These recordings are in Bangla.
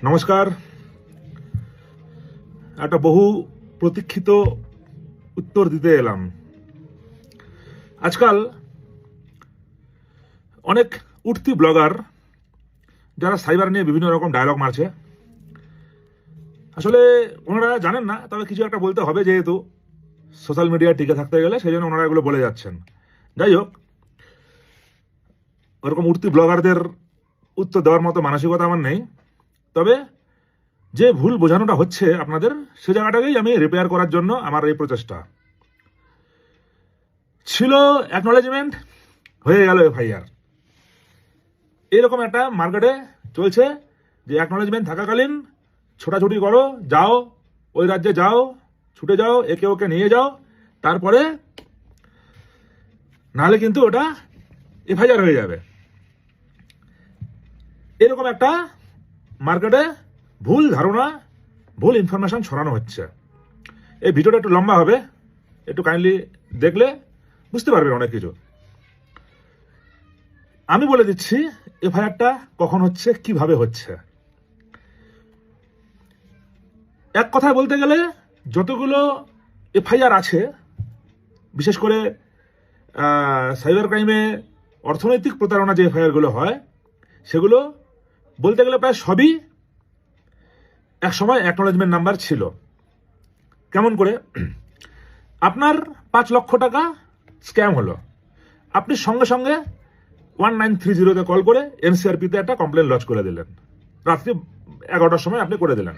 নমস্কার। একটা বহু প্রতীক্ষিত উত্তর দিতে এলাম। আজকাল অনেক উঠতি ব্লগার যারা সাইবার নিয়ে বিভিন্ন রকম ডায়লগ মারছে, আসলে ওনারা জানেন না, তবে কিছু একটা বলতে হবে, যেহেতু সোশ্যাল মিডিয়ায় টিকে থাকতে গেলে সেই জন্য ওনারা এগুলো বলে যাচ্ছেন। যাই হোক, ওরকম উঠতি ব্লগারদের উত্তর দেওয়ার মতো মানসিকতা আমার নেই। তবে যে ভুল বোঝানোটা হচ্ছে আপনাদের, সে জায়গাটাকেই আমি রিপেয়ার করার জন্য আমার এই প্রচেষ্টা। ছিল অ্যাকনোলেজমেন্ট, হয়ে গেল এফআইআর। এরকম একটা মার্কেটে চলছে যে অ্যাকনোলেজমেন্ট থাকাকালীন ছোটাছুটি করো, যাও ওই রাজ্যে যাও, ছুটে যাও, একে ওকে নিয়ে যাও, তারপরে নাহলে কিন্তু ওটা এফআইআর হয়ে যাবে। এরকম একটা মার্কেটে ভুল ধারণা, ভুল ইনফরমেশন ছড়ানো হচ্ছে। এই ভিডিওটা একটু লম্বা হবে, একটু কাইন্ডলি দেখলে বুঝতে পারবেন অনেক কিছু। আমি বলে দিচ্ছি এফআইআরটা কখন হচ্ছে, কিভাবে হচ্ছে। এক কথায় বলতে গেলে যতগুলো এফআইআর আছে, বিশেষ করে সাইবার ক্রাইমে অর্থনৈতিক প্রতারণা যে এফআইআরগুলো হয়, সেগুলো বলতে গেলে প্রায় সবই এক সময় অ্যাকনোলেজমেন্ট নাম্বার ছিল। কেমন করে? আপনার 5 লক্ষ টাকা স্ক্যাম হলো, আপনি সঙ্গে সঙ্গে 1930-তে কল করে এনসিআরপিতে একটা কমপ্লেন লজ করে দিলেন, রাত্রি 11টার সময় আপনি করে দিলেন।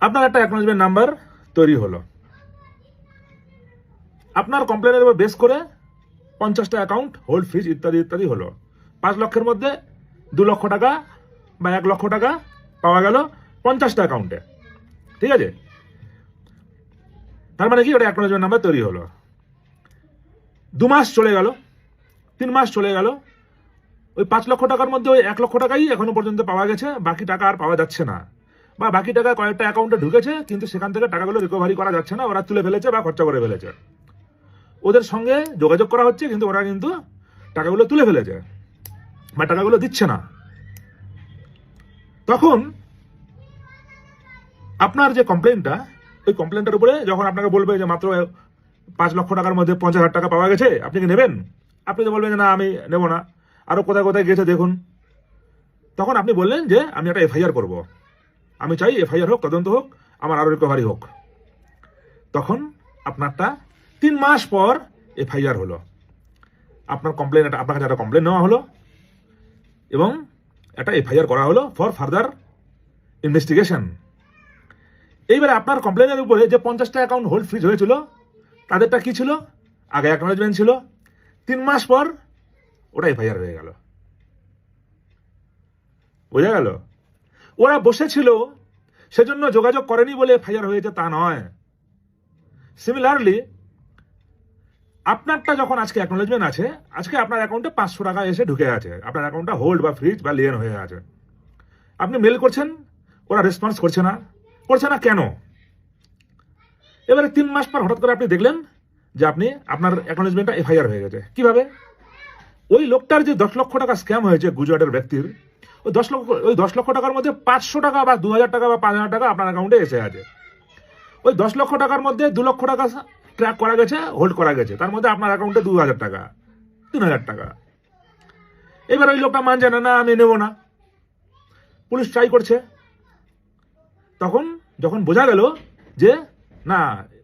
আপনার একটা অ্যাকনোলেজমেন্ট নাম্বার তৈরি হলো। আপনার কমপ্লেনের উপর বেস করে 50টা অ্যাকাউন্ট হোল্ড ফিজ ইত্যাদি ইত্যাদি হলো। 5 লক্ষের মধ্যে 2 লক্ষ টাকা বা 1 লক্ষ টাকা পাওয়া গেল 50টা অ্যাকাউন্টে। ঠিক আছে? তার মানে কি, ওটা অ্যাকনোলেজমেন্ট নাম্বার তৈরি হলো। 2 মাস চলে গেল, 3 মাস চলে গেল, ওই 5 লক্ষ টাকার মধ্যে ওই 1 লক্ষ টাকাই এখনো পর্যন্ত পাওয়া গেছে, বাকি টাকা আর পাওয়া যাচ্ছে না। বা বাকি টাকা কয়েকটা অ্যাকাউন্টে ঢুকেছে, কিন্তু সেখান থেকে টাকাগুলো রিকভারি করা যাচ্ছে না, ওরা তুলে ফেলেছে বা খরচা করে ফেলেছে। ওদের সঙ্গে যোগাযোগ করা হচ্ছে, কিন্তু ওরা কিন্তু টাকাগুলো তুলে ফেলেছে বা টাকাগুলো দিচ্ছে না। তখন আপনার যে কমপ্লেনটা, ওই কমপ্লেনটার উপরে যখন আপনাকে বলবে যে মাত্র 5 লক্ষ টাকার মধ্যে 50,000 টাকা পাওয়া গেছে, আপনি কি নেবেন? আপনি তো বলবেন যে না, আমি নেব না, আরো কোথায় কোথায় গেছে দেখুন। তখন আপনি বললেন যে আমি একটা এফআইআর করব, আমি চাই এফআইআর হোক, তদন্ত হোক, আমার আরো রিকভারি হোক। তখন আপনারটা 3 মাস পর এফআইআর হলো। আপনার কমপ্লেন, আপনার কাছে একটা কমপ্লেন নেওয়া হলো এবং একটা এফআইআর করা হলো ফর ফার্দার ইনভেস্টিগেশন। এইবারে আপনার কমপ্লেনের উপরে যে 50টা অ্যাকাউন্ট হোল্ড ফ্রিজ হয়েছিল, তাদেরটা কি ছিল? আগে অ্যাকনোলেজমেন্ট ছিল, 3 মাস পর ওটা এফআইআর হয়ে গেল। বোঝা গেল? ওরা বসেছিল, সেজন্য যোগাযোগ করেনি বলে এফআইআর হয়েছে তা নয়। সিমিলারলি আপনারটা যখন আজকে অ্যাকনোলেজমেন্ট আছে, আজকে আপনার অ্যাকাউন্টে 500 টাকা এসে ঢুকে আছে, আপনার অ্যাকাউন্টটা হোল্ড বা ফ্রিজ বা লিয়েন হয়ে আছে। আপনি মেল করছেন, ওরা রেসপন্স করছে না। করছে না কেন? এবারে 3 মাস পর হঠাৎ করে আপনি দেখলেন যে আপনার অ্যাকনোলেজমেন্টটা এফআইআর হয়ে গেছে। কিভাবে? ওই লোকটার যে 10 লক্ষ টাকা স্ক্যাম হয়েছে, গুজরাটের ব্যক্তির, ওই 10 লক্ষ টাকার মধ্যে 500 টাকা বা 2000 টাকা বা 5000 টাকা আপনার অ্যাকাউন্টে এসে আছে। ওই 10 লক্ষ টাকার মধ্যে 2 লক্ষ টাকা ট্র্যাক করা গেছে, হোল্ড করা গেছে, তার মধ্যে আপনার অ্যাকাউন্টে 2000 টাকা, 3000 টাকা। এবার ওই লোকটা মানছে না, না আমি নেব না, পুলিশ ট্রাই করছে। তখন যখন বোঝা গেল যে না,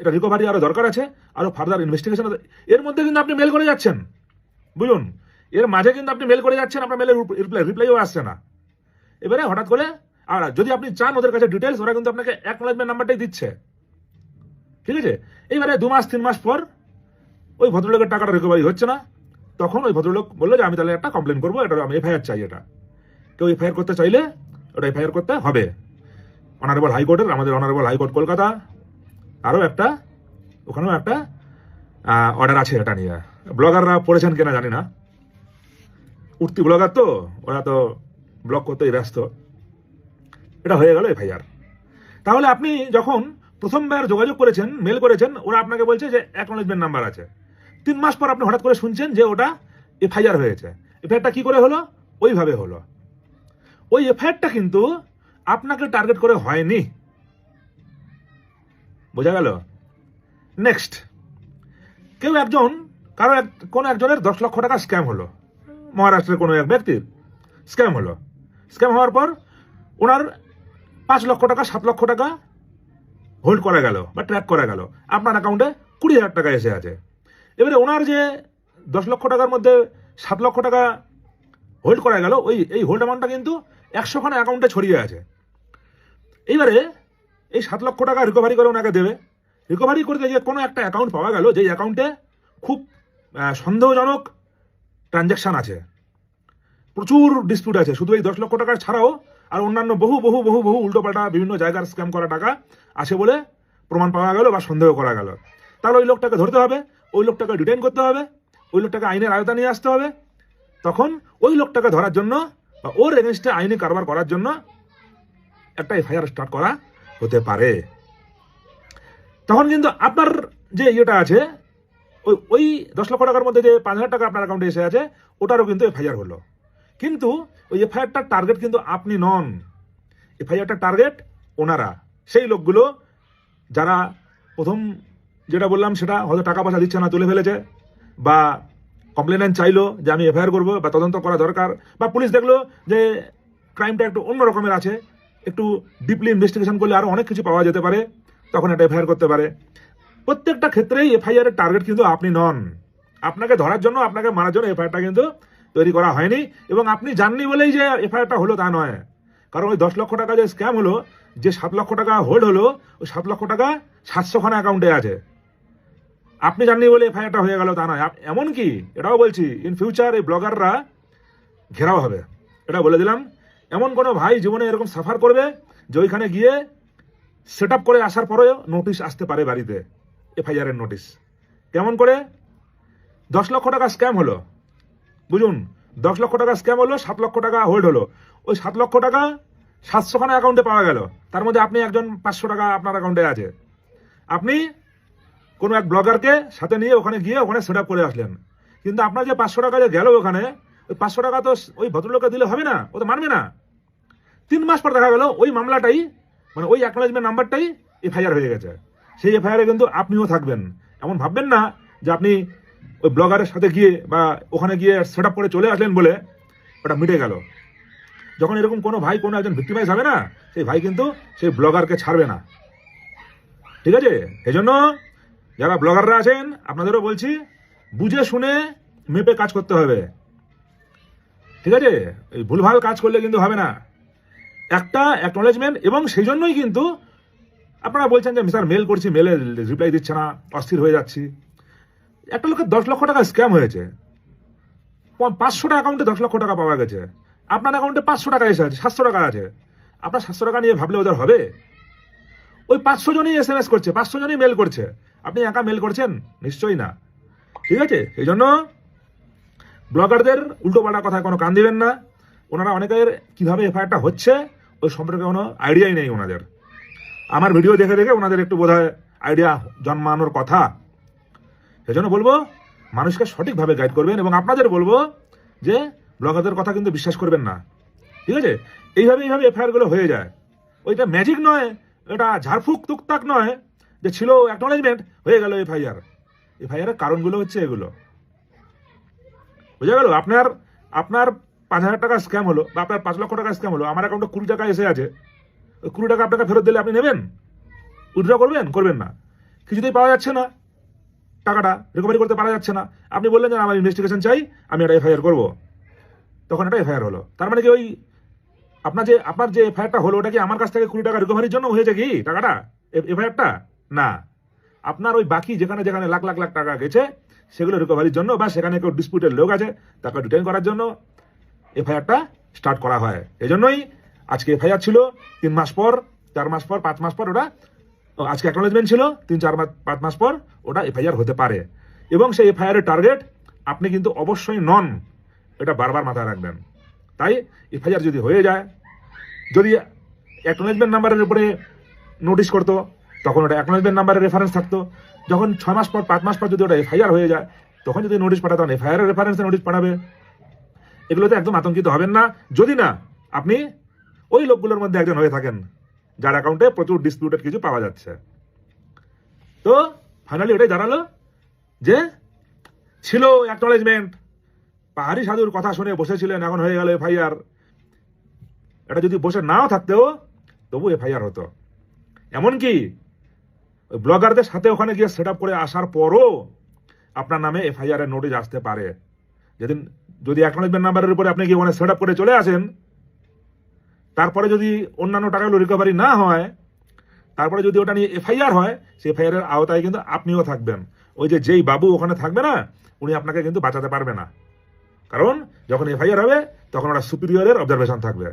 এটা রিকভারি আরো দরকার আছে, আরো ফার্দার ইনভেস্টিগেশন, এর মধ্যে কিন্তু আপনি মেল করে যাচ্ছেন, বুঝুন, এর মাঝে কিন্তু আপনি মেল করে যাচ্ছেন, আপনার মেলের রিপ্লাইও আসছে না। এবারে হঠাৎ করে, আর যদি আপনি চান ওদের কাছে ডিটেলস, ওরা কিন্তু আপনাকে অ্যাকনোলেজমেন্ট নাম্বারটাই দিচ্ছে। ঠিক আছে? এইবারে 2 মাস 3 মাস পর ওই ভদ্রলোকের টাকাটা রিকভারি হচ্ছে না। তখন ওই ভদ্রলোক বললো যে আমি তাহলে একটা কমপ্লেন করবো, এটা আমি এফআইআর চাই। এটা কেউ এফআইআর করতে চাইলে ওটা এফআইআর করতে হবে। অনারেবল হাইকোর্টের, আমাদের অনারেবল হাইকোর্ট কলকাতা, আরও একটা, ওখানেও একটা অর্ডার আছে এটা নিয়ে। ব্লগাররা পড়েছেন কিনা জানি না, উঠতি ব্লগার তো, ওরা তো ব্লগ করতেই ব্যস্ত। এটা হয়ে গেল এফআইআর। তাহলে আপনি যখন প্রথমবার যোগাযোগ করেছেন, মেল করেছেন, ওরা আপনাকে বলছে যে অ্যাকনোলেজমেন্ট নাম্বার আছে। 3 মাস পর আপনি হঠাৎ করে শুনছেন যে ওটা এফআইআর হয়েছে। এফআইআরটা কি করে হলো? ওইভাবে হলো। ওই এফআইআরটা কিন্তু আপনাকে টার্গেট করে হয়নি। বোঝা গেল? নেক্সট, কেউ একজন কোনো একজনের 10 লক্ষ টাকা স্ক্যাম হলো, মহারাষ্ট্রের কোনো এক ব্যক্তির স্ক্যাম হলো। স্ক্যাম হওয়ার পর ওনার 5 লক্ষ টাকা 7 লক্ষ টাকা হোল্ড করা গেল বা ট্র্যাক করা গেল, আপনার অ্যাকাউন্টে 20,000 টাকা এসে আছে। এবারে ওনার যে 10 লক্ষ টাকার মধ্যে 7 লক্ষ টাকা হোল্ড করা গেল, এই হোল্ড অ্যামাউন্টটা কিন্তু 100খানা অ্যাকাউন্টে ছড়িয়ে আছে। এইবারে এই 7 লক্ষ টাকা রিকভারি করে ওনাকে দেবে। রিকভারি করতে যে কোনো একটা অ্যাকাউন্ট পাওয়া গেল, যেই অ্যাকাউন্টে খুব সন্দেহজনক ট্রানজ্যাকশান আছে, প্রচুর ডিসপিউট আছে। শুধু এই 10 লক্ষ টাকা ছাড়াও আর অন্যান্য বহু বহু বহু বহু উল্টোপাল্টা বিভিন্ন জায়গার স্ক্যাম করা টাকা আছে বলে প্রমাণ পাওয়া গেল বা সন্দেহ করা গেল। তাহলে ওই লোকটাকে ধরতে হবে, ওই লোকটাকে ডিটেইন করতে হবে, ওই লোকটাকে আইনের আয়তা নিয়ে আসতে হবে। তখন ওই লোকটাকে ধরার জন্য বা ওর এগেনস্টে আইনি কারবার করার জন্য একটা এফআইআর স্টার্ট করা হতে পারে। তখন কিন্তু আপনার যে ইয়েটা আছে, ওই 10 লক্ষ টাকার মধ্যে যে 5,000 টাকা আপনার অ্যাকাউন্টে এসে আছে, ওটারও কিন্তু এফআইআর হলো। কিন্তু ওই এফআইআরটার টার্গেট কিন্তু আপনি নন, এফআইআরটার টার্গেট ওনারা, সেই লোকগুলো যারা প্রথম যেটা বললাম সেটা হয়তো টাকা পয়সা দিচ্ছে না, তুলে ফেলেছে, বা কমপ্লেনেন্ট চাইলো যে আমি এফআইআর করবো বা তদন্ত করা দরকার, বা পুলিশ দেখলো যে ক্রাইমটা একটু অন্য রকমের আছে, একটু ডিপলি ইনভেস্টিগেশন করলে আরও অনেক কিছু পাওয়া যেতে পারে, তখন একটা এফআইআর করতে পারে। প্রত্যেকটা ক্ষেত্রেই এফআইআর এর টার্গেট কিন্তু আপনি নন। আপনাকে ধরার জন্য, আপনাকে মারার জন্য এফআইআরটা কিন্তু তৈরি করা হয়নি, এবং আপনি জাননি বলেই যে এফআইআরটা হলো তা নয়। কারণ ওই 10 লক্ষ টাকা যে স্ক্যাম হলো, যে 7 লক্ষ টাকা হোল্ড হলো, ওই 7 লক্ষ টাকা 700খানা অ্যাকাউন্টে আছে। আপনি জাননি বলে এফআইআরটা হয়ে গেল তা নয়। এমনকি এটাও বলছি, ইন ফিউচার এই ব্লগাররা ঘেরাও হবে, এটা বলে দিলাম। এমন কোনো ভাই জীবনে এরকম সাফার করবে যে ওইখানে গিয়ে সেট আপ করে আসার পরেও নোটিশ আসতে পারে বাড়িতে, এফআইআর এর নোটিশ। কেমন করে? 10 লক্ষ টাকা স্ক্যাম হলো, বুঝুন, 10 লক্ষ টাকা স্ক্যাম হলো, 7 লক্ষ টাকা হোল্ড হলো। ওই 7 লক্ষ টাকা 700খানা অ্যাকাউন্টে পাওয়া গেল, তার মধ্যে আপনি একজন 500 টাকা আপনার অ্যাকাউন্টে আছে। আপনি কোনো এক ব্লগারকে সাথে নিয়ে ওখানে গিয়ে ওখানে সেট আপ করে আসলেন, কিন্তু আপনার যে 500 টাকা যে গেল ওখানে, ওই 500 টাকা তো ওই ভদ্রলোককে দিলে হবে না, ও তো মানবে না। 3 মাস পর দেখা গেল ওই মামলাটাই, মানে ওই অ্যাকনোলেজমেন্ট নাম্বারটাই এফআইআর হয়ে গেছে। সেই এফআইআরে কিন্তু আপনিও থাকবেন। এমন ভাববেন না যে আপনি ওই ব্লগারের সাথে গিয়ে বা ওখানে গিয়ে সেট আপ করে চলে আসলেন বলে ওটা মিটে গেল। যখন এরকম কোনো ভাই কোনো একজন ভিক্টিমাইজ হবে না, সেই ভাই কিন্তু সেই ব্লগারকে ছাড়বে না। ঠিক আছে? এই জন্য যারা ব্লগাররা আছেন, আপনাদেরও বলছি, বুঝে শুনে মেপে কাজ করতে হবে। ঠিক আছে? এই ভুলভাল কাজ করলে কিন্তু হবে না। একটা অ্যাকনোলেজমেন্ট, এবং সেই জন্যই কিন্তু আপনারা বলছেন যে স্যার মেল করছি, মেলে রিপ্লাই দিচ্ছে না, অস্থির হয়ে যাচ্ছি। একটা লোকের 10 লক্ষ টাকা স্ক্যাম হয়েছে, 500টা অ্যাকাউন্টে 10 লক্ষ টাকা পাওয়া গেছে, আপনার অ্যাকাউন্টে 500 টাকা এসে আছে, 700 টাকা আছে। আপনার 700 টাকা নিয়ে ভাবলে ওদের হবে? ওই 500 জনই SMS করছে, 500 জনই মেল করছে, আপনি একা মেল করছেন? নিশ্চয়ই না। ঠিক আছে? এই জন্য ব্লগারদের উল্টো পাল্টা কথায় কোনো কান দিবেন না। ওনারা অনেকের কীভাবে এফআইআরটা হচ্ছে ওই সম্পর্কে কোনো আইডিয়াই নেই ওনাদের। আমার ভিডিও দেখে দেখে ওনাদের একটু বোধহয় আইডিয়া জন্মানোর কথা। সেজন্য বলবো, মানুষকে সঠিকভাবে গাইড করবেন, এবং আপনাদের বলবো যে ব্লগারদের কথা কিন্তু বিশ্বাস করবেন না। ঠিক আছে? এইভাবে এফআইআরগুলো হয়ে যায়। ওইটা ম্যাজিক নয়, এটা ঝাড়ফুঁক তুকতাক নয় যে ছিল অ্যাকনোলেজমেন্ট হয়ে গেল এফআইআর। এফআইআরের কারণগুলো হচ্ছে এগুলো। বুঝা গেল? আপনার 5,000 টাকা স্ক্যাম হলো, বা আপনার 5 লক্ষ টাকা স্ক্যাম হলো, আমার অ্যাকাউন্টে 20 টাকা এসে আছে। ওই 20 টাকা আপনাকে ফেরত দিলে আপনি নেবেন? উইথড্র করবেন? করবেন না। কিছুতেই পাওয়া যাচ্ছে না, টাকাটা রিকভারি করতে পারা যাচ্ছে না। আপনি বললেন যে আমার ইনভেস্টিগেশন চাই, আমি একটা এফআইআর করবো, তখন একটা এফআইআর হলো। তার মানে কি ওই আপনার যে এফআইআরটা হলো, ওটা কি আমার কাছ থেকে 20 টাকা রিকভারির জন্য হয়েছে কি টাকাটা, এফআইআরটা? না, আপনার ওই বাকি যেখানে যেখানে লাখ লাখ লাখ টাকা গেছে সেগুলো রিকভারির জন্য, বা সেখানে কেউ ডিসপিউটেড লোক আছে তাকে ডিটেইন করার জন্য এফআইআরটা স্টার্ট করা হয়। এই জন্যই আজকে এফআইআর ছিল, 3 মাস পর, 4 মাস পর, 5 মাস পর ওটা, আজকে অ্যাকনোলেজমেন্ট ছিল, 3-4-5 মাস পর ওটা এফআইআর হতে পারে। এবং সেই এফআইআরের টার্গেট আপনি কিন্তু অবশ্যই নন, এটা বারবার মাথায় রাখবেন। তাই এফআইআর যদি হয়ে যায়, যদি অ্যাকনোলেজমেন্ট নাম্বারের উপরে নোটিশ করতো, তখন ওটা অ্যাকনোলেজমেন্ট নাম্বারের রেফারেন্স থাকতো। যখন 6 মাস পর, 5 মাস পর যদি ওটা এফআইআর হয়ে যায়, তখন যদি নোটিশ পাঠাতো, এফআইআর রেফারেন্সে নোটিশ পাঠাবে। এগুলোতে একদম আতঙ্কিত হবেন না, যদি না আপনি ওই লোকগুলোর মধ্যে একজন হয়ে থাকেন যার অ্যাকাউন্টে প্রচুর ডিসপিউটেড কিছু পাওয়া যাচ্ছে। তো ফাইনালি ওটাই দাঁড়ালো যে ছিল অ্যাকনলেজমেন্ট, পাহাড়ি সাধুর কথা শুনে বসেছিলেন, এখন হয়ে গেল এফআইআর। এটা যদি বসে নাও থাকতেও তবু এফআইআর হতো। এমনকি ওই ব্লগারদের সাথে ওখানে গিয়ে সেট করে আসার পরও আপনার নামে এফআইআর এর নোটিশ আসতে পারে। যেদিন যদি অ্যাকনলেজমেন্ট নাম্বারের উপরে আপনি গিয়ে ওখানে সেট করে চলে আসেন, তারপরে যদি অন্যান্য টাকাগুলো রিকভারি না হয়, তারপরে যদি ওটা নিয়ে এফআইআর হয়, সেই এফআইআর এর আওতায় কিন্তু আপনিও থাকবেন। ওই যে যেই বাবু ওখানে থাকবে না, উনি আপনাকে কিন্তু বাঁচাতে পারবে না। কারণ যখন এফআইআর হবে তখন ওটা সুপিরিয়রের অবজারভেশন থাকবে।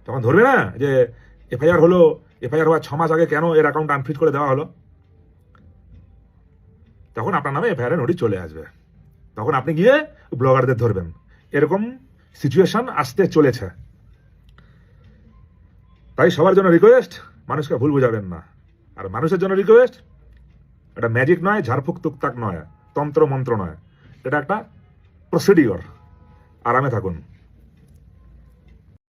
তখন ধরবে না যে এফআইআর হলো, এফআইআর হওয়ার 6 মাস আগে কেন এর অ্যাকাউন্ট আনফ্রিজ করে দেওয়া হলো। তখন আপনার নামে এফআইআর এর নোটিশ চলে আসবে। তখন আপনি গিয়ে ব্লগারদের ধরবেন। এরকম সিচুয়েশন আসতে চলেছে। তাই সবার জন্য রিকোয়েস্ট, মানুষকে ভুল বোঝাবেন না। আর মানুষের জন্য রিকোয়েস্ট, এটা ম্যাজিক নয়, ঝাড়ফুঁক তুকতাক নয়, তন্ত্র মন্ত্র নয়, এটা একটা প্রসিডিওর। আরামে থাকুন।